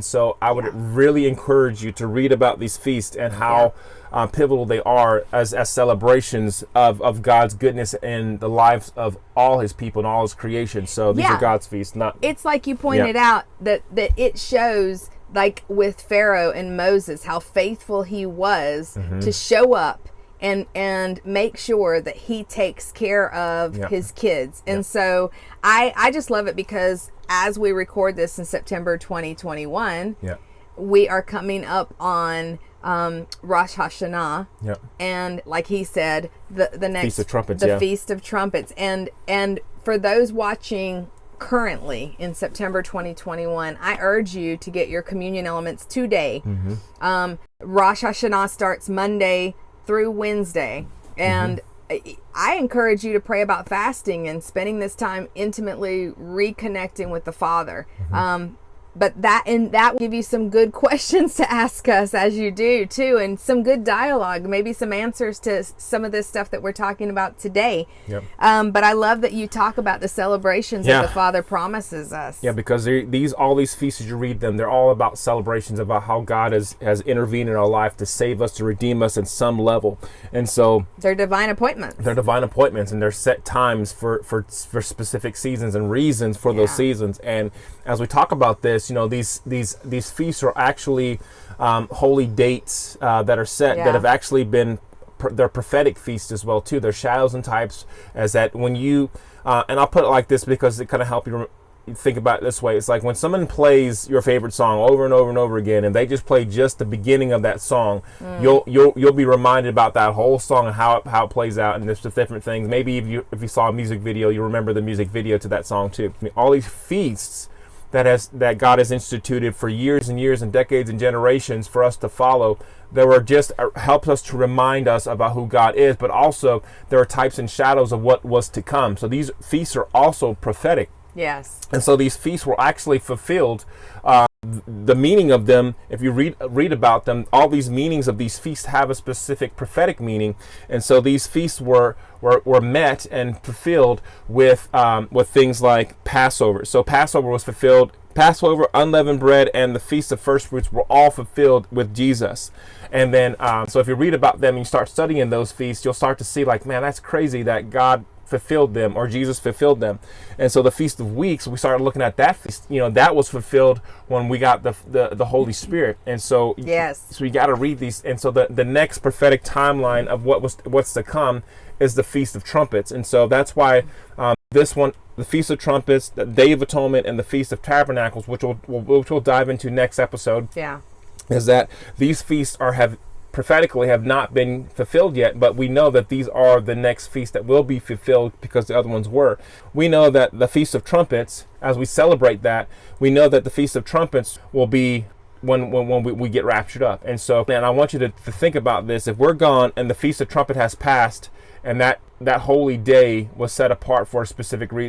So I would really encourage you to read about these feasts and how pivotal they are as celebrations of God's goodness in the lives of all his people and all his creation. So these are God's feasts. It's like you pointed out that it shows, like with Pharaoh and Moses, how faithful he was to show up and make sure that he takes care of his kids. And so I just love it, because as we record this in September 2021, we are coming up on Rosh Hashanah, and like he said, the next Feast of Trumpets, Feast of Trumpets, and for those watching currently in September 2021, I urge you to get your communion elements today. Rosh Hashanah starts Monday through Wednesday, and I encourage you to pray about fasting and spending this time intimately reconnecting with the Father. But that will give you some good questions to ask us as you do too, and some good dialogue, maybe some answers to some of this stuff that we're talking about today. But I love that you talk about the celebrations that the Father promises us. Because all these feasts, as you read them, they're all about celebrations about how God has intervened in our life to save us, to redeem us in some level. And so they're divine appointments. And they're set times for specific seasons and reasons for those seasons. And as we talk about this, these feasts are actually holy dates that are set that have actually been they're prophetic feasts as well too. They're shadows and types, as that when you and I'll put it like this because it kind of help you think about it this way. It's like when someone plays your favorite song over and over and over again, and they just play just the beginning of that song, you'll be reminded about that whole song and how it plays out, and there's different things. Maybe if you saw a music video, you remember the music video to that song too. I mean, all these feasts that God has instituted for years and years and decades and generations for us to follow, that were just helps us to remind us about who God is, but also there are types and shadows of what was to come. So these feasts are also prophetic. Yes. And so these feasts were actually fulfilled. The meaning of them, if you read about them, all these meanings of these feasts have a specific prophetic meaning. And so these feasts were met and fulfilled with things like Passover. So Passover was fulfilled. Passover, unleavened bread, and the Feast of First Fruits were all fulfilled with Jesus. And then, so if you read about them and you start studying those feasts, you'll start to see, like, man, that's crazy that God fulfilled them, or Jesus fulfilled them. And so the Feast of Weeks, we started looking at that feast, that was fulfilled when we got the Holy Spirit. And so so you got to read these. And so the next prophetic timeline of what's to come is the Feast of Trumpets. And so that's why this one, the Feast of Trumpets, the Day of Atonement, and the Feast of Tabernacles, which we'll dive into next episode, is that these feasts prophetically have not been fulfilled yet, but we know that these are the next feast that will be fulfilled because the other ones were. We know that the Feast of Trumpets, as we celebrate that, we know that the Feast of Trumpets will be when we get raptured up. And so, man, I want you to think about this. If we're gone and the Feast of Trumpet has passed, and that holy day was set apart for a specific reason,